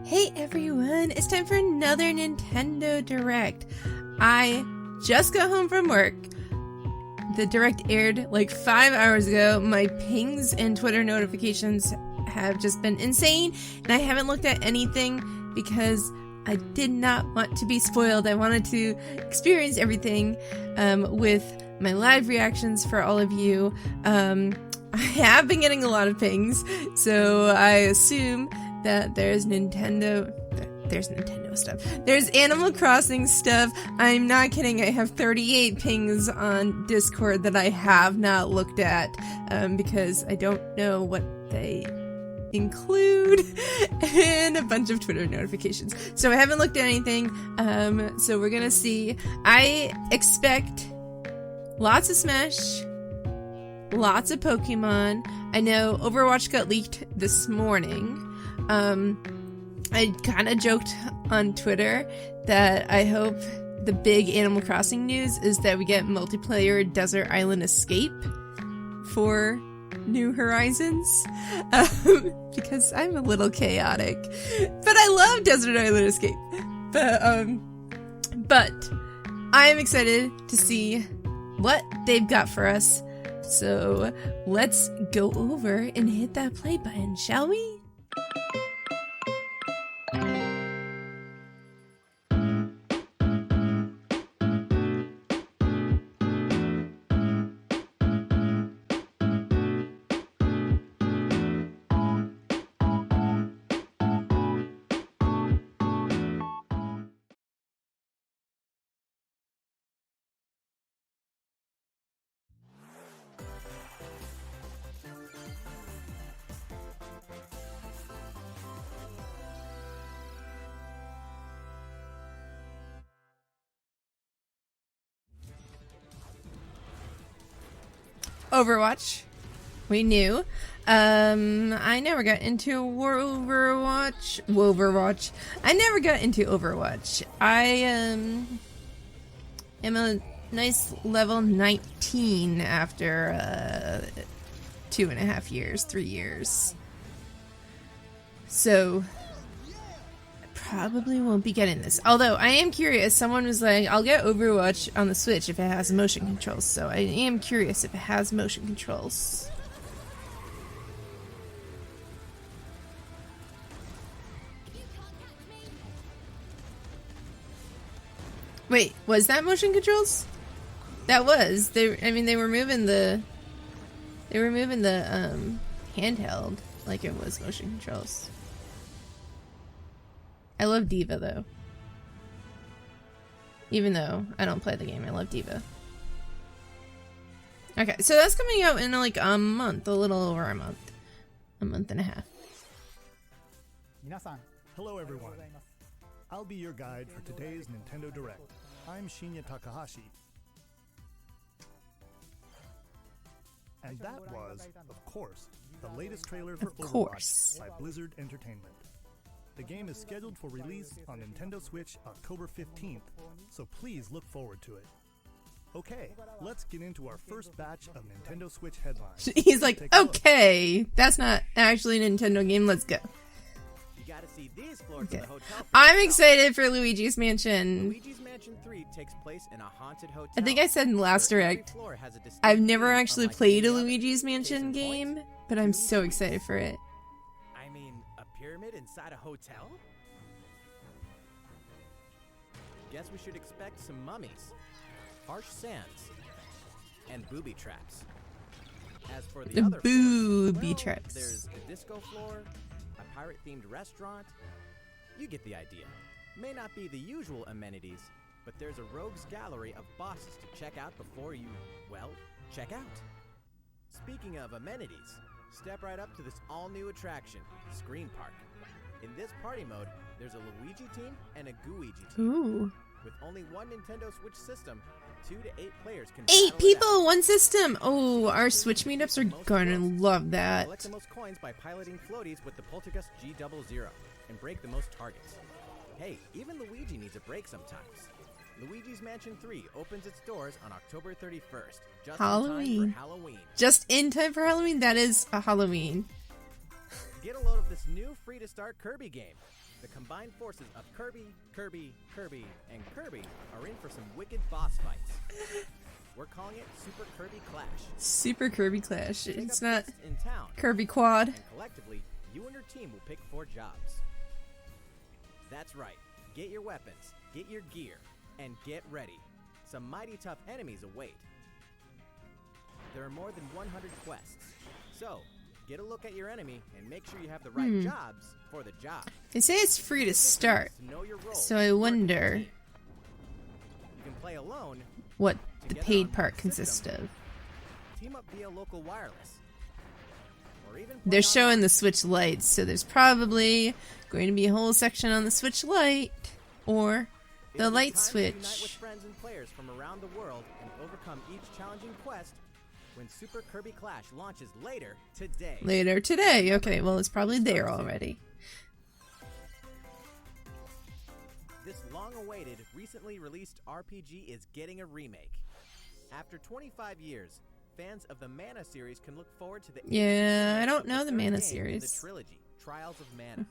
Hey everyone, it's time for another Nintendo Direct. I just got home from work. The Direct aired like 5 hours ago. My pings and Twitter notifications have just been insane, and I haven't looked at anything because I did not want to be spoiled. I wanted to experience everything with my live reactions for all of you. I have been getting a lot of pings, so I assume that there's Nintendo stuff. There's Animal Crossing stuff. I'm not kidding. I have 38 pings on Discord that I have not looked at because I don't know what they include, and a bunch of Twitter notifications. So I haven't looked at anything. So we're gonna see. I expect lots of Smash, lots of Pokemon. I know Overwatch got leaked this morning. I kind of joked on Twitter that I hope the big Animal Crossing news is that we get multiplayer Desert Island Escape for New Horizons, because I'm a little chaotic, but I love Desert Island Escape. But I'm excited to see what they've got for us. So let's go over and hit that play button, shall we? Overwatch. We knew. I never got into Overwatch. I never got into Overwatch. I am a nice level 19 after 2.5 years, 3 years. So probably won't be getting this. Although I am curious, someone was like, I'll get Overwatch on the Switch if it has motion controls. So I am curious if it has motion controls. Wait, was that motion controls? That was. They were moving the handheld like it was motion controls. I love D.Va though. Even though I don't play the game, I love D.Va. Okay, so that's coming out in like a month, a little over a month. A month and a half. Hello everyone. I'll be your guide for today's Nintendo Direct. I'm Shinya Takahashi. And that was, of course, the latest trailer for Overwatch by Blizzard Entertainment. The game is scheduled for release on Nintendo Switch October 15th, so please look forward to it. Okay, let's get into our first batch of Nintendo Switch headlines. He's like, okay, that's not actually a Nintendo game, let's go. Okay. I'm excited for Luigi's Mansion. Luigi's Mansion 3 takes place in a haunted hotel. I think I said in the last Direct, I've never actually played a Luigi's Mansion game, but I'm so excited for it. Pyramid inside a hotel? Guess we should expect some mummies, harsh sands, and booby traps. As for the other booby traps, there's a disco floor, a pirate-themed restaurant. You get the idea. May not be the usual amenities, but there's a rogues gallery of bosses to check out before you, well, check out. Speaking of amenities, step right up to this all-new attraction, Screen Park. In this party mode, there's a Luigi team and a Gooigi team. Ooh. With only one Nintendo Switch system, 2 to 8 players can 8 people, one system! Oh, our Switch meetups are gonna love that. Collect the most coins by piloting floaties with the Poltergust G00 and break the most targets. Hey, even Luigi needs a break sometimes. Luigi's Mansion 3 opens its doors on October 31st. Just Halloween. in time for Halloween. Just in time for Halloween? That is a Halloween. Get a load of this new free-to-start Kirby game. The combined forces of Kirby, Kirby, Kirby, and Kirby are in for some wicked boss fights. We're calling it Super Kirby Clash. Super Kirby Clash. It's not in town. Kirby Quad. And collectively, you and your team will pick 4 jobs. That's right. Get your weapons, get your gear, and get ready. Some mighty tough enemies await. There are more than 100 quests. So, get a look at your enemy and make sure you have the right jobs for the job. They say it's free to start, Know your role, so I wonder you can play alone, what the together paid on part one consists system, of. team up via local wireless. Or even play They're showing online. the Switch Lite, so there's probably going to be a whole section on the Switch Lite or the It'll be Light time to unite with Switch. friends and players from around the world and overcome each challenging quest when Super Kirby Clash launches later today. Later today. Okay, well, it's probably there already. This long-awaited, recently released RPG is getting a remake. After 25 years, fans of the Mana series can look forward to the Yeah, I don't of know the third Mana game in series. the trilogy, Trials of Mana.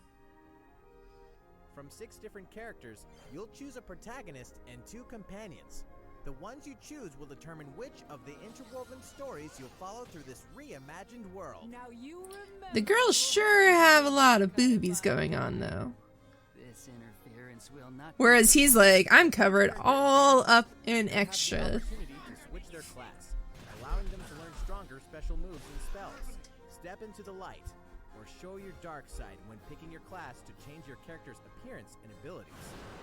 From 6 different characters, you'll choose a protagonist and 2 companions. The ones you choose will determine which of the interwoven stories you'll follow through this reimagined world. Now you remember The girls sure have a lot of boobies going on, though. this interference will not. Whereas he's like, I'm covered all up in extra. Opportunity to switch their class, allowing them to learn stronger special moves and spells. Step into the light, or show your dark side when picking your class to change your character's appearance and abilities.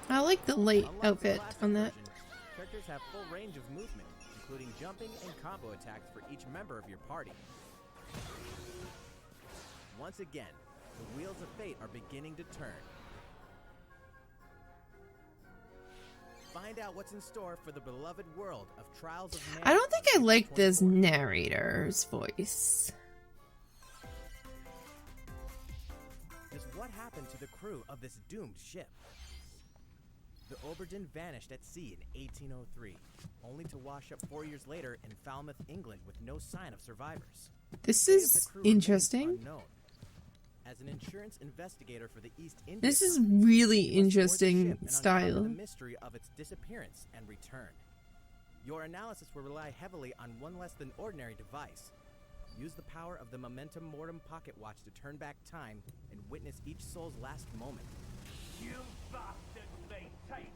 I like the light Unlike the outfit classic on that. version, characters have full range of movement, including jumping and combo attacks for each member of your party. Once again, the wheels of fate are beginning to turn. Find out what's in store for the beloved world of Trials of Mana. I don't think I on like April this 24th. narrator's voice. Just what happened to the crew of this doomed ship? The Oberdin vanished at sea in 1803, only to wash up 4 years later in Falmouth, England, with no sign of survivors. This Fate of the is crew remains interesting. unknown. As an insurance investigator for the East India This is Company, really you must board the interesting ship and uncover style. the mystery of its disappearance and return. Your analysis will rely heavily on one less than ordinary device. Use the power of the Momentum Mortem pocket watch to turn back time and witness each soul's last moment. You bastards, they take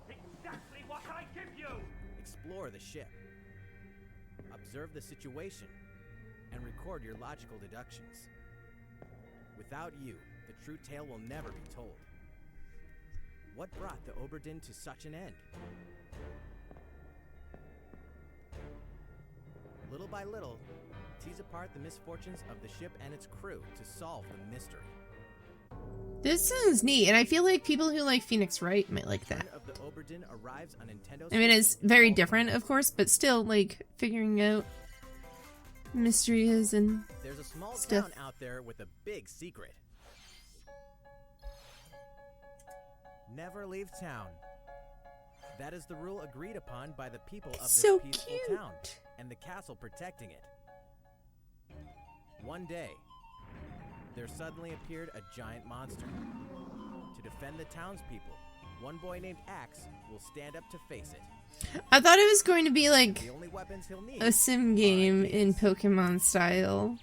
exactly what I give you! Explore the ship. Observe the situation and record your logical deductions. Without you, the true tale will never be told. What brought the Oberdin to such an end? Little by little, tease apart the misfortunes of the ship and its crew to solve the mystery. This sounds neat, and I feel like people who like Phoenix Wright might like that. One of the Oberdin arrives on Nintendo. I mean, it's very different, of course, but still, like, figuring out mysteries and There's a small stuff. town out there with a big secret. Never leave town. That is the rule agreed upon by the people of this so peaceful cute. town and the castle protecting it. One day, there suddenly appeared a giant monster. To defend the townspeople, one boy named Axe will stand up to face it. I thought it was going to be like The only weapons he'll need a sim game in Pokemon style.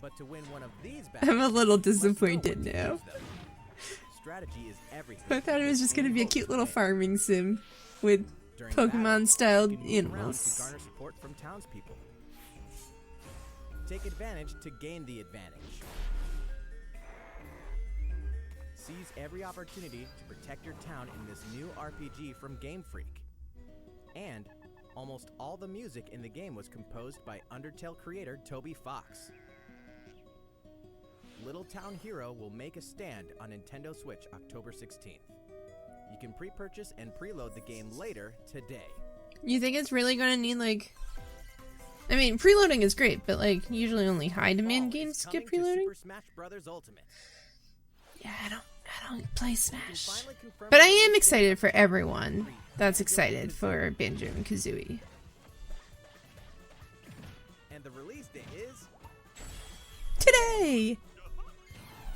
but to win one of these I'm a little battles, you must know disappointed when to now. use them. Strategy is everything. I thought it was just going to be a cute little farming sim with During battle, Pokemon-styled you can move around to animals. garner support from townspeople. Take advantage to gain the advantage. Seize every opportunity to protect your town in this new RPG from Game Freak. And almost all the music in the game was composed by Undertale creator Toby Fox. Little Town Hero will make a stand on Nintendo Switch October 16th. You can pre-purchase and preload the game later today. You think it's really going to need, like... I mean, preloading is great, but, like, usually only high-demand Fall is games coming get to preloading. Super Smash Bros. Ultimate. Yeah, I don't play You can Smash. finally confirm But the I am release excited date for of everyone 3. that's excited for Banjo and Kazooie. And the release date is Today!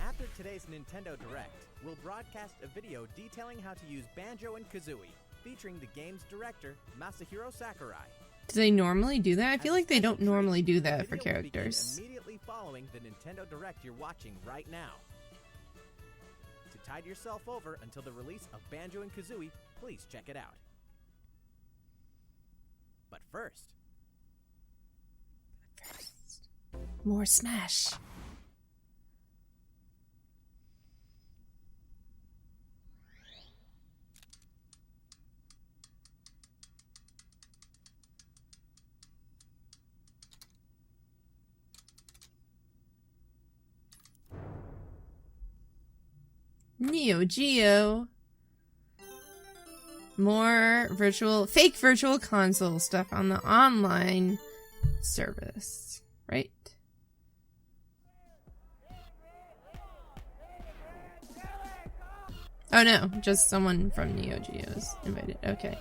after After today's Nintendo Direct, we'll broadcast a video detailing how to use Banjo and Kazooie, featuring the game's director, Masahiro Sakurai. Do they normally do that? I feel like they don't normally do that for characters. Immediately following the Nintendo Direct you're watching right now. To tide yourself over until the release of Banjo and Kazooie, please check it out. But first, more Smash. Neo Geo. More fake virtual console stuff on the online service, right? Oh no, just someone from Neo Geo is invited. Okay.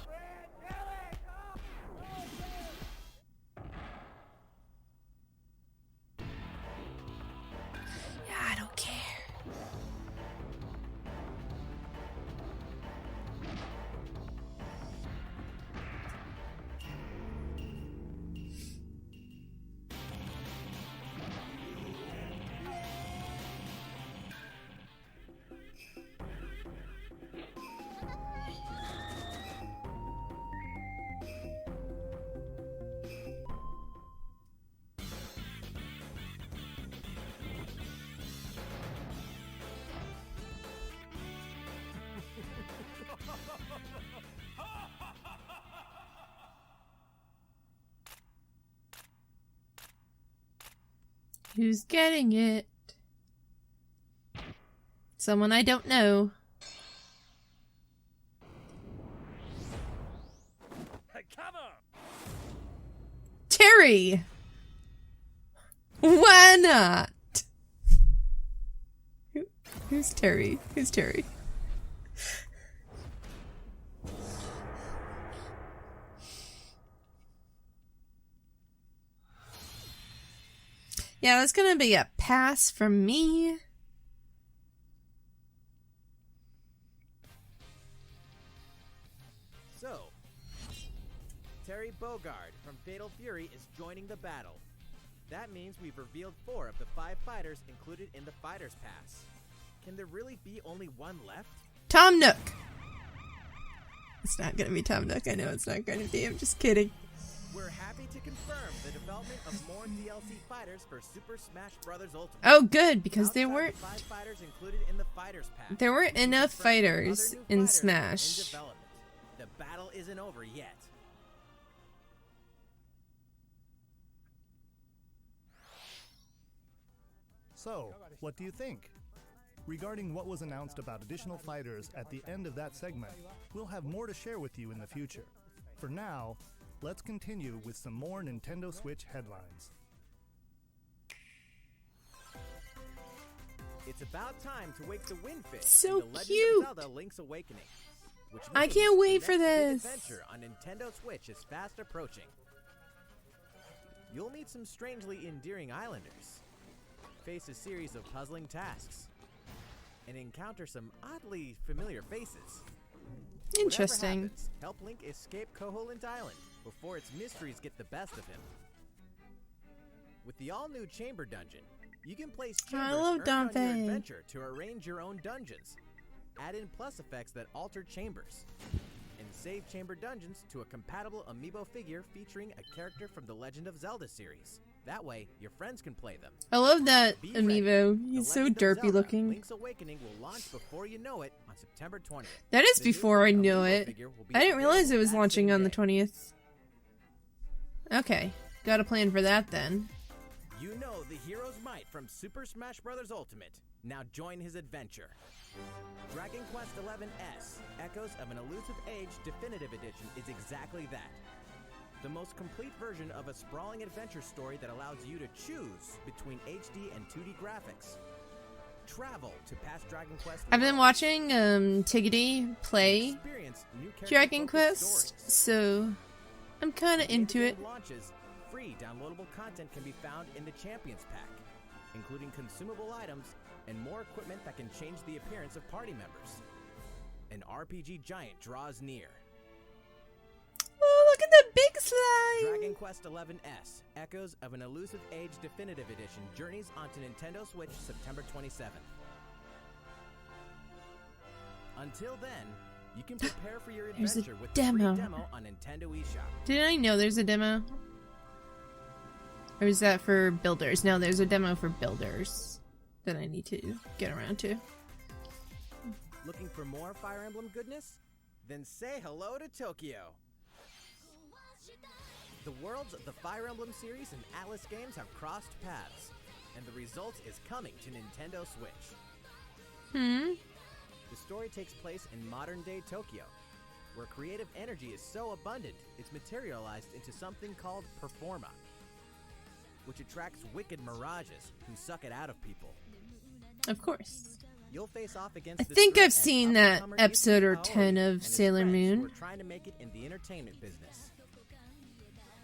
Yeah, I don't care. Who's getting it? Someone I don't know. Terry! Why not? Who's Terry? Who's Terry? Yeah, that's gonna be a pass from me. So, Terry Bogard from Fatal Fury is joining the battle. That means we've revealed 4 of the 5 fighters included in the Fighters Pass. Can there really be only one left? Tom Nook! It's not gonna be Tom Nook, I know it's not gonna be, I'm just kidding. We're happy to confirm the development of more DLC fighters for Super Smash Bros. Ultimate. Oh good, because there Outside weren't the 5 fighters included in the Fighters Pass. there weren't enough Confirmed fighters other new in fighters Smash. in development. The battle isn't over yet. So, what do you think? Regarding what was announced about additional fighters at the end of that segment, we'll have more to share with you in the future. For now, let's continue with some more Nintendo Switch headlines. It's about time to wake the Windfish So in the Legend cute. of Zelda Link's Awakening. Which I means can't the wait next for big this. adventure on Nintendo Switch is fast approaching. You'll meet some strangely endearing islanders, face a series of puzzling tasks, and encounter some oddly familiar faces. Interesting. Whatever happens, help Link escape Koholint Island before its mysteries get the best of him. With the all-new Chamber Dungeon, you can place chambers love earned on your Dante. adventure to arrange your own dungeons. Add in plus effects that alter chambers. And save Chamber Dungeons to a compatible amiibo figure featuring a character from the Legend of Zelda series. That way, your friends can play them. I love that Be ready. amiibo. The He's so Legend of derpy Zelda looking. Link's Awakening will launch before you know it on September 20th. That is The new before I Link knew amiibo it. figure will be I didn't realize it available was that launching same on the day. 20th. Okay, got a plan for that then. You know the hero's might from Super Smash Bros. Ultimate. Now join his adventure. Dragon Quest XI-S, Echoes of an Elusive Age Definitive Edition is exactly that. The most complete version of a sprawling adventure story that allows you to choose between HD and 2D graphics. Travel to past Dragon Quest. I've been worlds. watching Tiggity play Experience new Dragon character-focused Quest, stories. so I'm kind of When into the it. game launches, free downloadable content can be found in the Champions Pack, including consumable items and more equipment that can change the appearance of party members. An RPG giant draws near. Oh, look at the big slime! Dragon Quest XI-S, Echoes of an Elusive Age Definitive Edition, journeys onto Nintendo Switch September 27th. Until then, you can prepare for your There's a adventure with demo. the free demo on Nintendo eShop. Did I know there's a demo? Or is that for builders? No, there's a demo for builders that I need to get around to. Looking for more Fire Emblem goodness? Then say hello to Tokyo. The worlds of the Fire Emblem series and Atlas games have crossed paths, and the result is coming to Nintendo Switch. The story takes place in modern-day Tokyo, where creative energy is so abundant it's materialized into something called Performa, which attracts wicked mirages who suck it out of people. Of course. You'll face off against I this think threat I've as seen that up-and-comer episode or Yuki 10 Kaori of and his Sailor friends who Moon. are trying to make it in the entertainment business.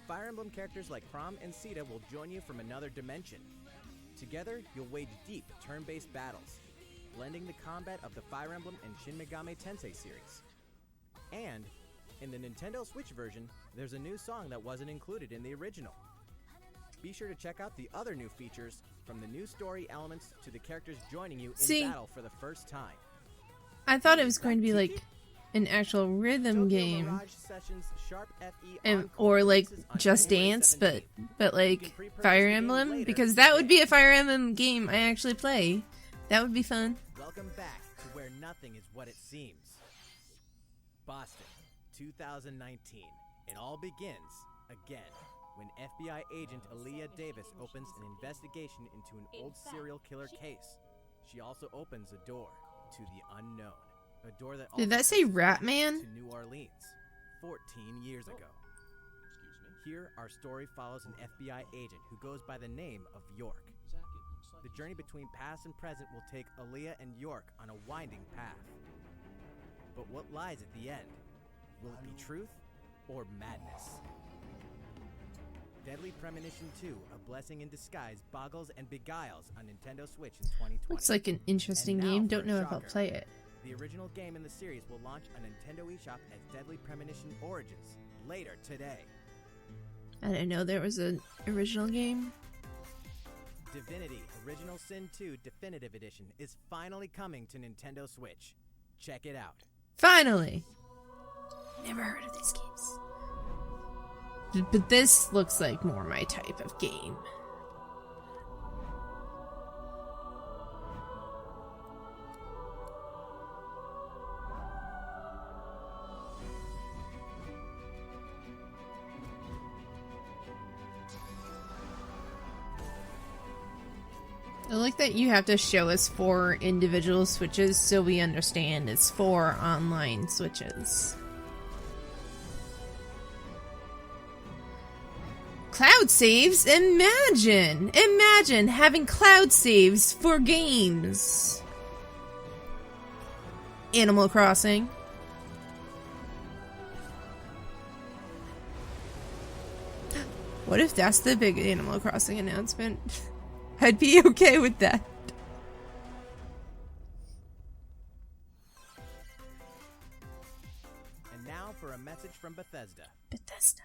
Fire Emblem characters like Chrom and Sita will join you from another dimension. Together, you'll wage deep turn-based battles, blending the combat of the Fire Emblem and Shin Megami Tensei series. And, in the Nintendo Switch version, there's a new song that wasn't included in the original. Be sure to check out the other new features, from the new story elements to the characters joining you in battle for the first time. I thought it was going to be like an actual rhythm Tokyo game, Mirage Sessions Sharp FE and Encore or like releases on Just January Dance, 17th. but like You can pre-purchase Fire the game Emblem, later because that would be today. a Fire Emblem game I actually play. That would be fun. Welcome back to where nothing is what it seems. Boston, 2019. It all begins again when FBI agent Aaliyah Davis opens an investigation into an old serial killer case. She also opens a door to the unknown. A door that Did also that say takes us Rat back Man? to New Orleans, 14 years ago. Here, our story follows an FBI agent who goes by the name of York. The journey between past and present will take Aaliyah and York on a winding path. But what lies at the end? Will it be truth or madness? Deadly Premonition 2, A Blessing in Disguise, boggles and beguiles on Nintendo Switch in 2020. Looks like an interesting And now game. for Don't a know if I'll shocker. play it. The original game in the series will launch on Nintendo eShop as Deadly Premonition Origins later today. I didn't know there was an original game. Divinity Original Sin 2 Definitive Edition is finally coming to Nintendo Switch. Check it out. Finally! Never heard of these games. But this looks like more my type of game. I like that you have to show us 4 individual switches so we understand it's 4 online switches. Cloud saves? Imagine having cloud saves for games. Animal Crossing. What if that's the big Animal Crossing announcement? I'd be okay with that. And now for a message from Bethesda. Bethesda.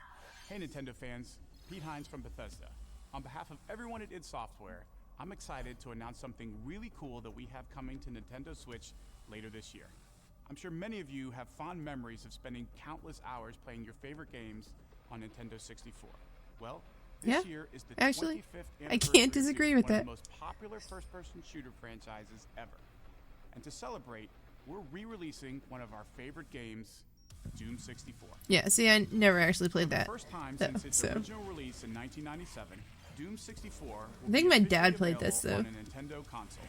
Hey Nintendo fans, Pete Hines from Bethesda. On behalf of everyone at id Software, I'm excited to announce something really cool that we have coming to Nintendo Switch later this year. I'm sure many of you have fond memories of spending countless hours playing your favorite games on Nintendo 64. Well, this year is the actually, 25th I can't anniversary disagree to with one of that. the most popular first-person shooter franchises ever. And to celebrate, we're re-releasing one of our favorite games, Doom 64. Yeah, see, I never actually played For the that. first time though, since its so. original release in 1997, Doom 64 will I think be my officially dad played this, available though. on a Nintendo console.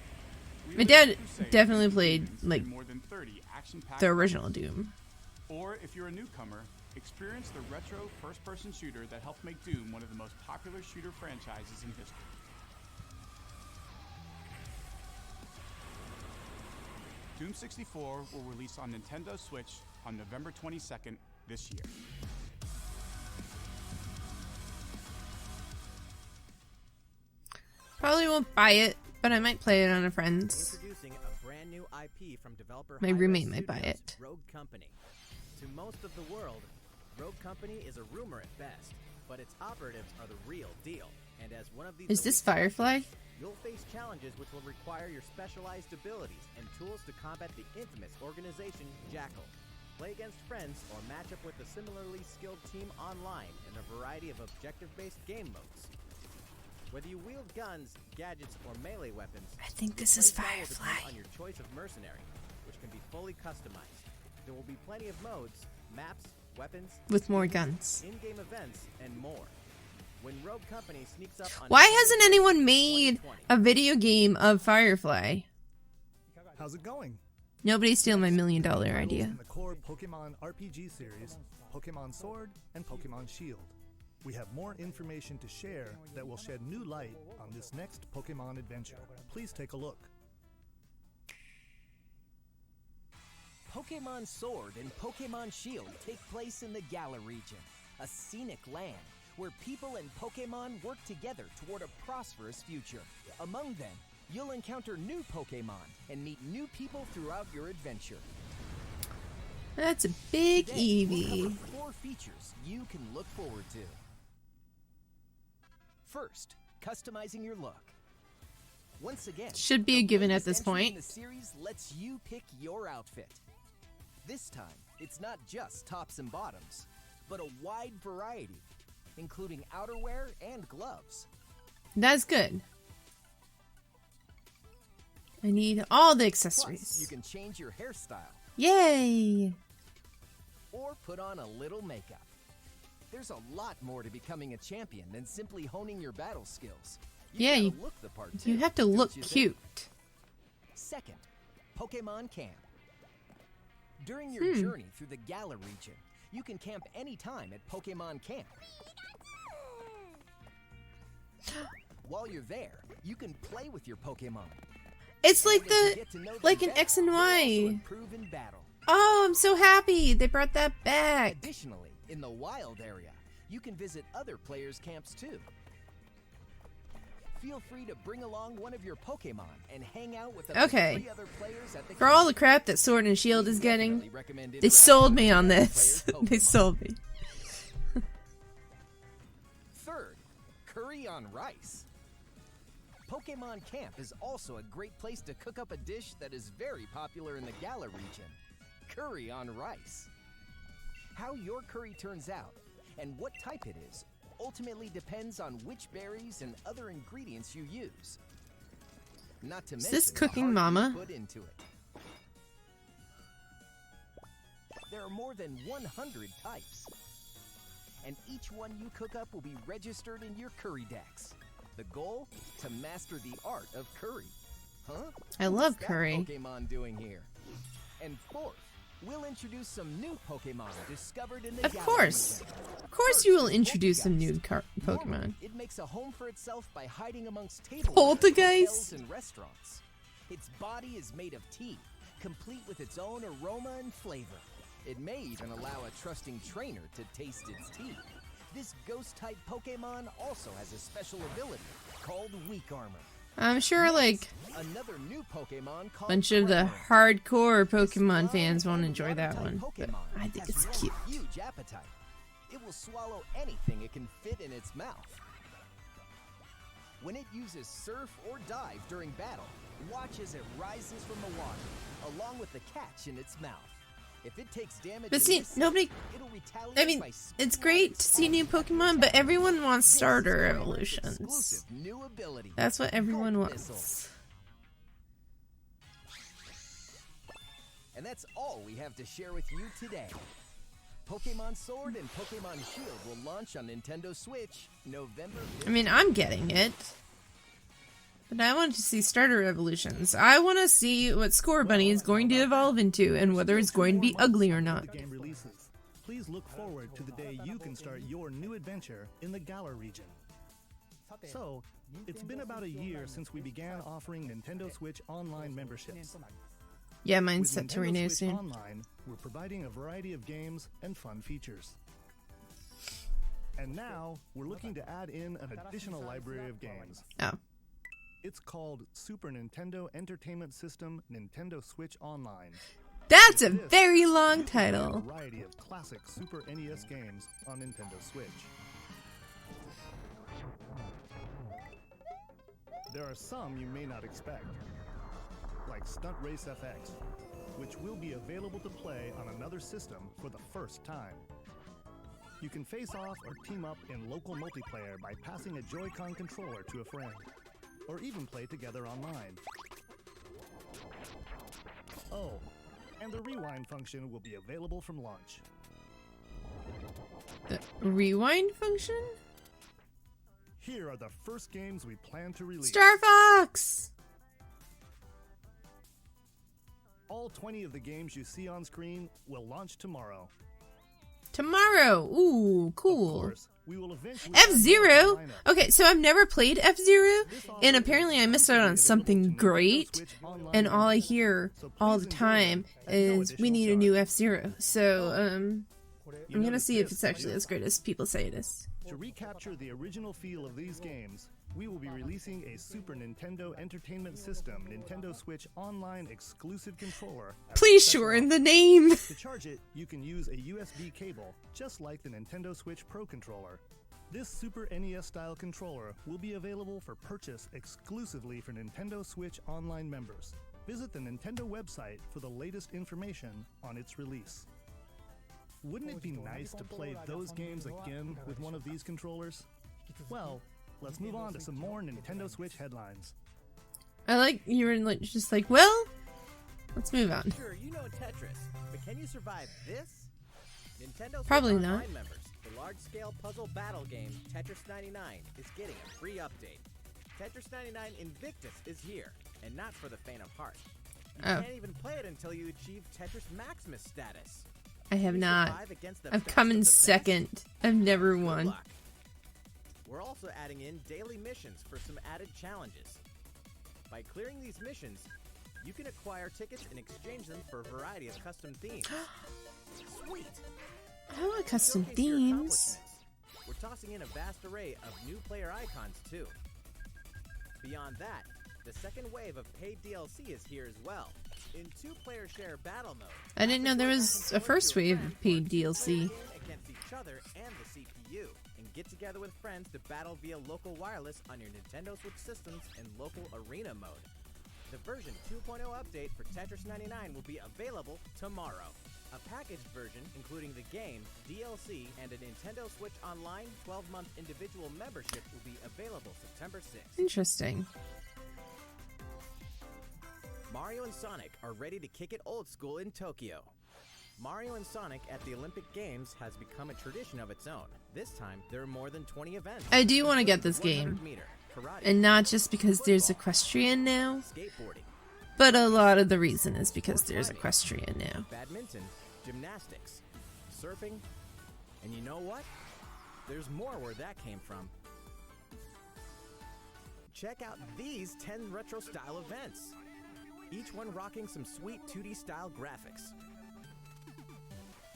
My Relive dad the crusade definitely of played, games like, in more than 30 action-packed the original levels. Doom. Or if you're a newcomer, experience the retro first-person shooter that helped make Doom one of the most popular shooter franchises in history. Doom 64 will release on Nintendo Switch on November 22nd this year. Probably won't buy it But I might play it on a friend's. Introducing a brand new IP from developer My roommate might buy it. Rogue Company. To most of the world, Rogue Company is a rumor at best, but its operatives are the real deal. And as one of these Is this Firefly? you'll face challenges which will require your specialized abilities and tools to combat the infamous organization Jackal. Play against friends or match up with a similarly skilled team online in a variety of objective-based game modes. Whether you wield guns, gadgets, or melee weapons, I think this is play style will depend Firefly. on your choice of mercenary, which can be fully customized. There will be plenty of modes, maps, weapons, With more guns. in-game events, and more. When Rogue Company sneaks up on Why hasn't anyone made 2020, a video game of Firefly? How's it going? Nobody steal my $1 million Titles idea. in the core Pokemon RPG series, Pokemon Sword and Pokemon Shield. We have more information to share that will shed new light on this next Pokemon adventure. Please take a look. Pokemon Sword and Pokemon Shield take place in the Galar region, a scenic land where people and Pokemon work together toward a prosperous future. Among them, you'll encounter new Pokemon and meet new people throughout your adventure. That's a big Today, we'll Eevee. cover 4 features you can look forward to. First, customizing your look. Once again, Should be a the given at latest this entry point. in the series lets you pick your outfit. This time, it's not just tops and bottoms, but a wide variety, including outerwear and gloves. That's good. I need all the Plus, you accessories. can change your hairstyle Yay! or put on a little makeup. There's a lot more to becoming a champion than simply honing your battle skills. Yeah, gotta you- look the part You too, have to don't look you think? cute. Second, Pokemon Camp. During your journey through the Galar region, you can camp anytime at Pokemon Camp. While you're there, you can play with your Pokemon. It's like And as you the get to know them like an better, X and they'll also Y. improve in battle. Oh, I'm so happy they brought that back. Additionally, in the wild area, you can visit other players' camps too. Feel free to bring along one of your Pokemon and hang out with up to Okay. 3 other players at the For all camp. the crap that Sword and Shield is Definitely getting, recommend they interacting sold me with on other this. players' They Pokemon. sold me. Third, curry on rice. Pokemon Camp is also a great place to cook up a dish that is very popular in the Galar region, curry on rice. How your curry turns out and what type it is ultimately depends on which berries and other ingredients you use. Not to mention this the Cooking heart you Mama? put into it. There are more than 100 types, and each one you cook up will be registered in your curry decks. The goal? To master the art of curry. Huh? I love What's that curry. Pokemon doing here? And fourth, we'll introduce some new Pokemon discovered in the Of Galar course. region. Of course you will introduce some new Normally, Pokemon. it makes a home for itself by hiding amongst tables, Poltergeist? hotels, and restaurants. Its body is made of tea, complete with its own aroma and flavor. It may even allow a trusting trainer to taste its tea. This ghost-type Pokemon also has a special ability called Weak Armor. I'm sure like Another new Pokemon called bunch of the Predator. hardcore This Pokemon flying fans won't and enjoy that water-type one, but Pokemon I think has it's one cute. huge appetite. It will swallow anything it can fit in its mouth. When it uses Surf or Dive during battle, watch as it rises from the water, along with the catch in its mouth. If it takes damage, But in see, this nobody. second, it'll retaliate I mean, by spitting it's out great its to see own new Pokemon, but everyone wants This is starter Predator's evolutions. exclusive new ability, That's what everyone Volt wants. Missile. And that's all we have to share with you today. Pokemon Sword and Pokemon Shield will launch on Nintendo Switch November 5th. I mean, I'm getting it. But I want to see starter evolutions. I want to see what Score Bunny is going to evolve into and whether it's going to be ugly or not. The game releases. Please look forward to the day you can start your new adventure in the Galar region. So, it's been about a year since we began offering Nintendo Switch Online memberships. Yeah, mine's With set to Nintendo renew Switch soon. Online, we're providing a variety of games and fun features. And now, we're looking to add in an additional library of games. Oh. It's called Super Nintendo Entertainment System Nintendo Switch Online. That's a very long title. A variety of classic Super NES games on Nintendo Switch. There are some you may not expect, like Stunt Race FX, which will be available to play on another system for the first time. You can face off or team up in local multiplayer by passing a Joy-Con controller to a friend, or even play together online. Oh, and the rewind function will be available from launch. The rewind function? Here are the first games we plan to release. Star Fox! All 20 of the games you see on screen will launch tomorrow. Tomorrow! Ooh, Of cool. course, we will eventually F-Zero? Okay, so I've never played F-Zero, and apparently I missed out on something great, and all I hear all the time is, we need a new F-Zero. So, I'm gonna see if it's actually as great as people say it is. To recapture the original feel of these games, we will be releasing a Super Nintendo Entertainment System Nintendo Switch Online exclusive controller. Please shorten the name! To charge it, you can use a USB cable, just like the Nintendo Switch Pro controller. This Super NES-style controller will be available for purchase exclusively for Nintendo Switch Online members. Visit the Nintendo website for the latest information on its release. Wouldn't it be nice to play those games again with one of these controllers? Well, let's move on to some more Nintendo Switch headlines. I like, you were like, just like, well, let's move on. Sure, you know Tetris, but can you survive this? Nintendo Switch Probably Online not. members, the large-scale puzzle battle game Tetris 99 is getting a free update. Tetris 99 Invictus is here, and not for the faint of heart. You can't even play it until you achieve Tetris Maximus status. I have You not. survive against the I've best come of in the best? second. I've never Good won. luck. We're also adding in daily missions for some added challenges. By clearing these missions, you can acquire tickets and exchange them for a variety of custom themes. Sweet! I want custom Showcase your themes. accomplishments. We're tossing in a vast array of new player icons too. Beyond that, the second wave of paid DLC is here as well. In two-player share battle mode. I didn't know there was a first wave of paid DLC. Against each other and the CPU, and get together with friends to battle via local wireless on your Nintendo Switch systems in local arena mode. The version 2.0 update for Tetris 99 will be available tomorrow. A packaged version, including the game, DLC, and a Nintendo Switch Online 12-month individual membership will be available September 6th. Interesting. Mario and Sonic are ready to kick it old school in Tokyo. Mario and Sonic at the Olympic Games has become a tradition of its own. This time, there are more than 20 events. I do want to get this game. 100 meter, karate, And not just because there's equestrian now, skateboarding, but a lot of the reason is because there's equestrian now. badminton, gymnastics, surfing, and you know what? There's more where that came from. Check out these 10 retro style events. Each one rocking some sweet 2D style graphics.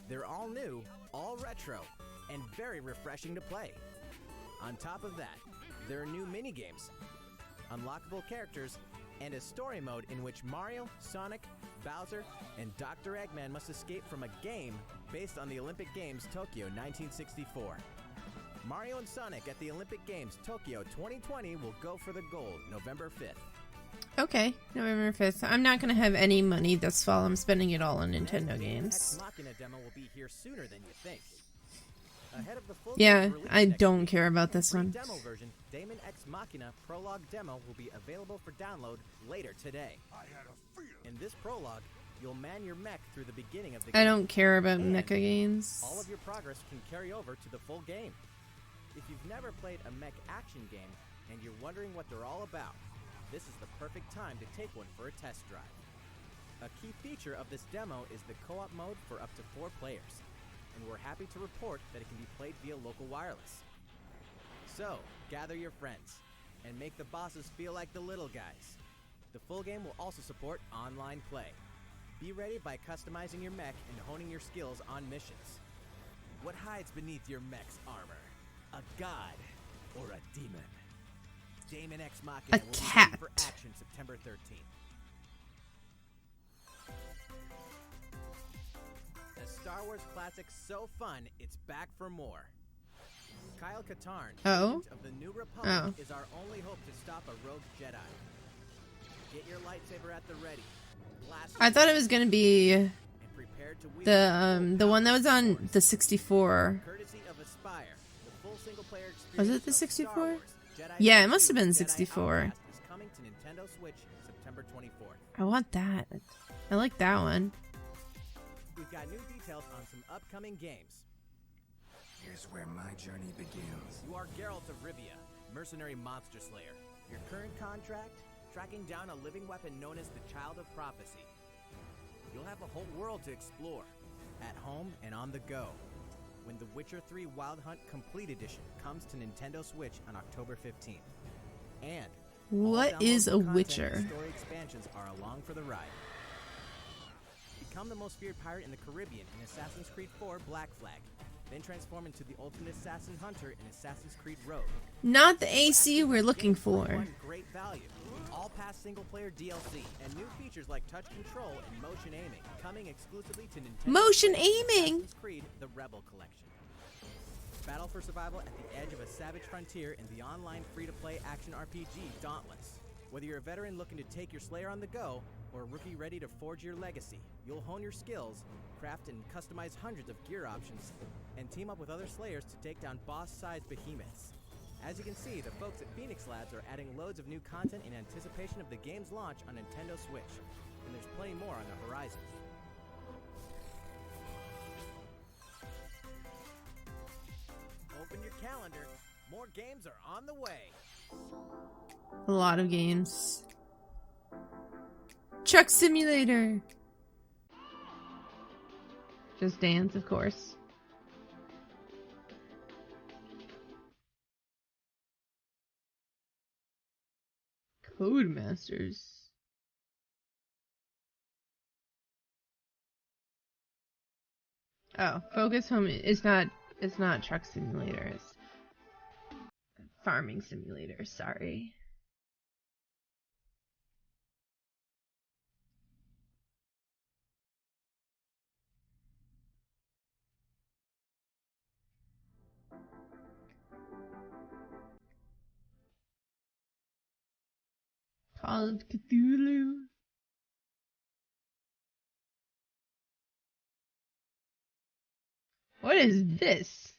They're all new, all retro, and very refreshing to play. On top of that, there are new mini-games, unlockable characters, and a story mode in which Mario, Sonic, Bowser, and Dr. Eggman must escape from a game based on the Olympic Games Tokyo 1964. Mario and Sonic at the Olympic Games Tokyo 2020 will go for the gold November 5th. Okay, November 5th. I'm not going to have any money this fall. I'm spending it all on Nintendo Next, games. Ex Machina demo will be here sooner than you think. Ahead of the full Yeah, game's release I next don't week, care about this the one. demo version, Daemon Ex Machina Prologue Demo will be available for download later today. In this prologue, you'll man your mech through the beginning of the game. I don't care about And mecha games. all of your progress can carry over to the full game. If you've never played a mech action game and you're wondering what they're all about, this is the perfect time to take one for a test drive. A key feature of this demo is the co-op mode for up to 4 players, and we're happy to report that it can be played via local wireless. So, gather your friends, and make the bosses feel like the little guys. The full game will also support online play. Be ready by customizing your mech and honing your skills on missions. What hides beneath your mech's armor? A god or a demon? Daemon X Machina A will be cat. ready for action September 13th. The Star Wars classic So Fun, it's back for more. Kyle Katarn, Oh? agent of the New Republic, Oh. is our only hope to stop a rogue Jedi. Get your lightsaber at the ready. Blast I thought it was gonna be and prepare to wield the one that was on the 64. courtesy of Aspire, the full single-player experience Was it the of 64? Star Wars Jedi Yeah, it must have been Jedi 64. Outcast is coming to Nintendo Switch September 24th. I want that. I like that one. We've got new details on some upcoming games. Here's where my journey begins. You are Geralt of Rivia, mercenary monster slayer. Your current contract? Tracking down a living weapon known as the Child of Prophecy. You'll have a whole world to explore, at home and on the go, when The Witcher 3 Wild Hunt Complete Edition comes to Nintendo Switch on October 15th. And What all is a downloadable content Witcher? and story expansions are along for the ride. Become the most feared pirate in the Caribbean in Assassin's Creed 4 Black Flag. Then transform into the ultimate assassin hunter in Assassin's Creed Rogue. Not the AC we're looking for. One great value. All past single-player DLC and new features like touch control and motion aiming coming exclusively to Nintendo. Motion Switch aiming? Assassin's Creed: The Rebel Collection. Battle for survival at the edge of a savage frontier in the online free-to-play action RPG Dauntless. Whether you're a veteran looking to take your Slayer on the go or a rookie ready to forge your legacy, you'll hone your skills, craft and customize hundreds of gear options, and team up with other Slayers to take down boss-sized behemoths. As you can see, the folks at Phoenix Labs are adding loads of new content in anticipation of the game's launch on Nintendo Switch, and there's plenty more on the horizon. Open your calendar. More games are on the way. A lot of games. Truck Simulator. Just Dance, of course. Codemasters. Oh, Focus Home. It's not Truck Simulator. It's Farming Simulator. Sorry. Call of Cthulhu. What is this?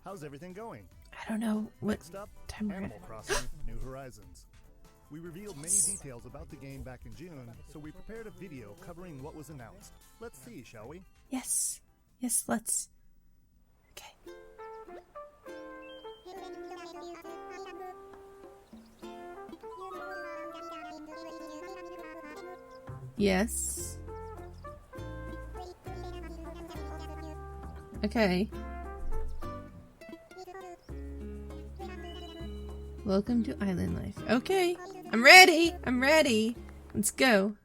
How's everything going? I don't know what Next up, time we're Animal at. Crossing New Horizons. We revealed many details about the game back in June, so we prepared a video covering what was announced. Let's see, shall we? Yes. Yes, let's. Okay. Yes. Okay. Welcome to Island Life. Okay. I'm ready. I'm ready. Let's go.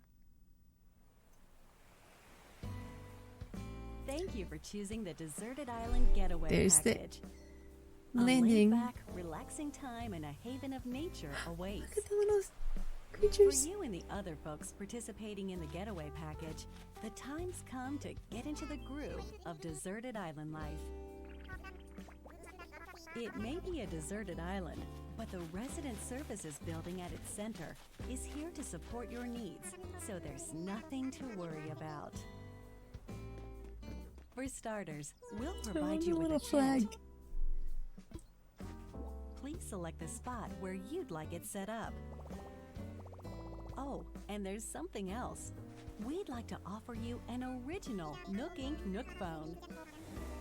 Thank you for choosing the Deserted Island Getaway There's the Package. landing. A laid-back, relaxing time and a haven of nature awaits. Look at the little For creatures. you and the other folks participating in the Getaway Package, the time's come to get into the groove of Deserted Island life. It may be a deserted island, but the Resident Services building at its center is here to support your needs, so there's nothing to worry about. For starters, we'll provide the you with little a tent. flag. Please select the spot where you'd like it set up. Oh, and there's something else. We'd like to offer you an original Nook Inc. Nook phone.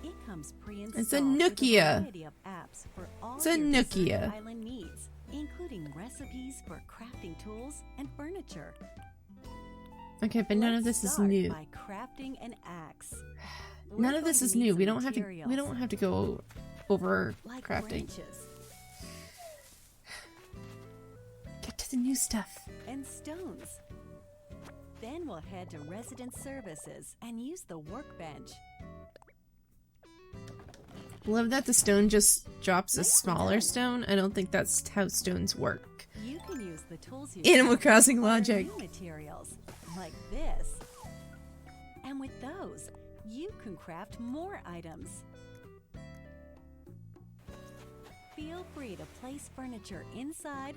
It comes pre-installed It's a with Nookia. variety of apps for all It's a your deserted Nookia. island needs, including recipes for crafting tools and furniture. Okay, but none of Let's this is start new. by crafting an axe. None We're of this going is to need new. some We don't have to. We materials. don't have to go over like crafting. branches Get to the new stuff. and stones. Then we'll head to resident services and use the workbench. Love that the stone just drops a smaller stone. I don't think that's how stones work. You can use the tools you Animal have to Crossing acquire logic. new materials like this. And with those, you can craft more items. Feel free to place furniture inside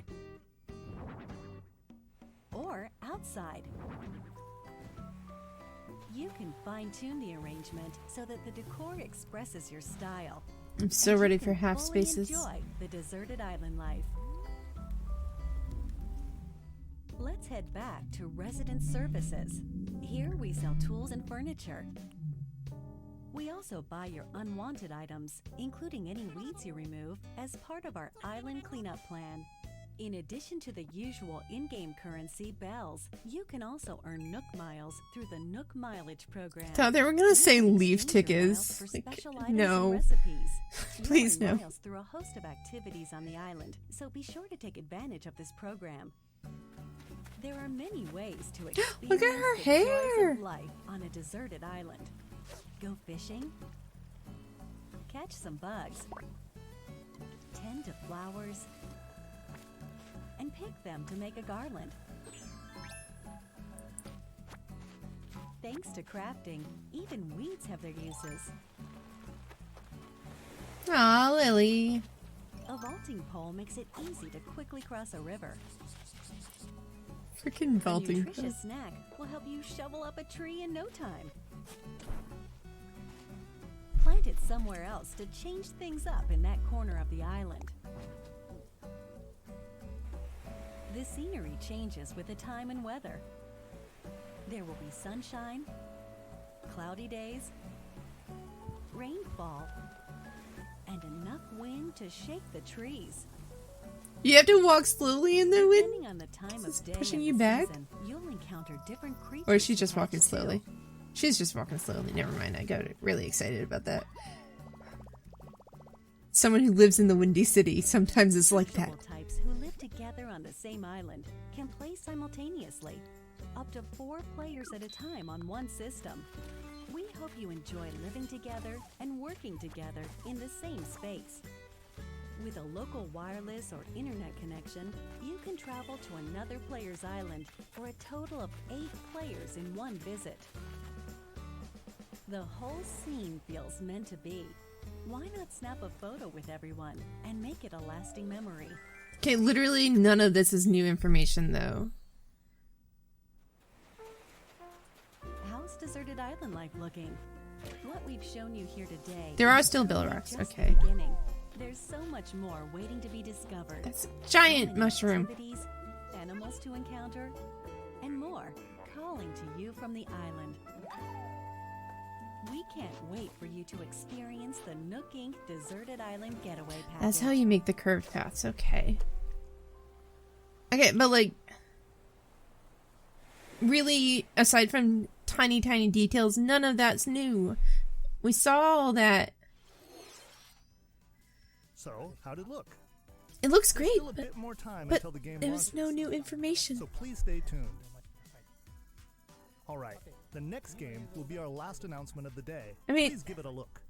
or outside. You can fine-tune the arrangement so that the decor expresses your style. I'm so And you ready can for half fully spaces. Enjoy the deserted island life. Let's head back to resident services. Here we sell tools and furniture. We also buy your unwanted items, including any weeds you remove, as part of our island cleanup plan. In addition to the usual in-game currency, bells, you can also earn Nook Miles through the Nook Mileage program. Thought they were gonna You say can leaf exchange your miles tickets. for Like, special items and no. recipes. You'll Please, earn no. miles through a host of activities on the island, so be sure to take advantage of this program. There are many ways to experience Look at her the hair. joys of life on a deserted island. Go fishing, catch some bugs, tend to flowers, and pick them to make a garland. Thanks to crafting, even weeds have their uses. Aw, Lily. A vaulting pole makes it easy to quickly cross a river. Freaking A vaulting. nutritious snack will help you shovel up a tree in no time. Plant it somewhere else to change things up in that corner of the island. The scenery changes with the time and weather. There will be sunshine, cloudy days, rainfall, and enough wind to shake the trees. You have to walk slowly in the wind? Depending on the time Is of this day pushing and you the back? season, you'll encounter different creatures. Or is she to just walking catch, too. slowly? She's just walking slowly. Never mind. I got really excited about that. Someone who lives in the Windy City sometimes is like that. Social types who live together on the same island can play simultaneously, up to 4 players at a time on one system. We hope you enjoy living together and working together in the same space. With a local wireless or internet connection, you can travel to another player's island for a total of 8 players in one visit. The whole scene feels meant to be. Why not snap a photo with everyone and make it a lasting memory? Okay, literally none of this is new information, though. How's deserted island life looking? What we've shown you here today. There are is still only bill rocks, just the okay. beginning. There's so much more waiting to be discovered. That's a giant Many mushroom. activities, animals to encounter, and more calling to you from the island. We can't wait for you to experience the Nook Inc. Deserted Island Getaway Package. That's how you make the curved paths. Okay. Okay, but like, really, aside from tiny, tiny details, none of that's new. We saw all that. So, how'd it look? It looks There's great, still a but bit more time but until the game there was launches, no new information. so please stay tuned. Alright, the next game will be our last announcement of the day. I mean- Please give it a look.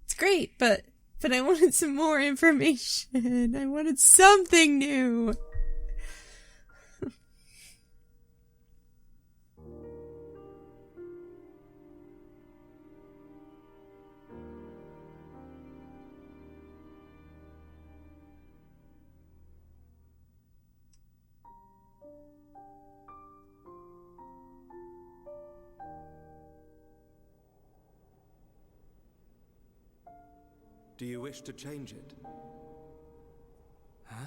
It's great, but I wanted some more information. I wanted something new. Do you wish to change it? Huh?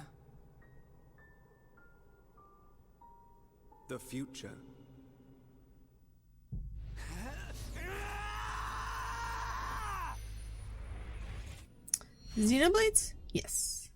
The future. Xenoblades? Yes.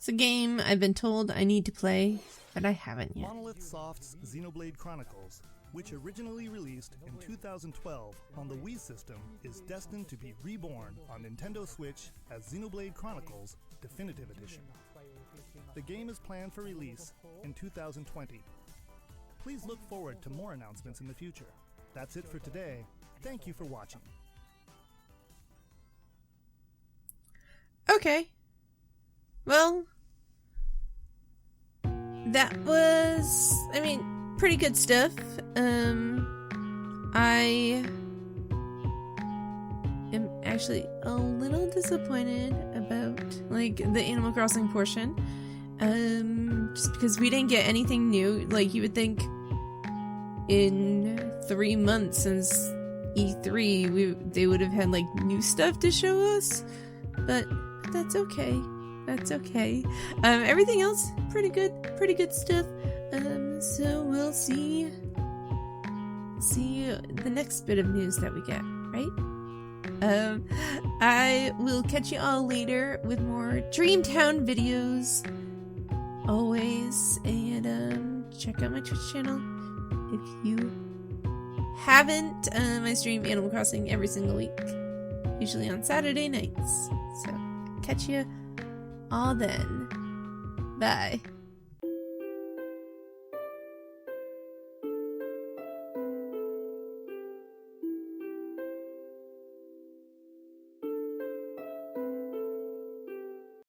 It's a game I've been told I need to play, but I haven't yet. Monolith Soft's Xenoblade Chronicles, which originally released in 2012 on the Wii system, is destined to be reborn on Nintendo Switch as Xenoblade Chronicles Definitive Edition. The game is planned for release in 2020. Please look forward to more announcements in the future. That's it for today. Thank you for watching. Okay. Well, that was, I mean, pretty good stuff. I am actually a little disappointed about, like, the Animal Crossing portion. Just because we didn't get anything new. Like, you would think in 3 months since E3, they would have had, like, new stuff to show us. But that's okay. That's okay. Everything else, pretty good stuff. So we'll see the next bit of news that we get, right? I will catch you all later with more Dreamtown videos. Always, and check out my Twitch channel if you haven't. I stream Animal Crossing every single week, usually on Saturday nights. So catch you all then. Bye.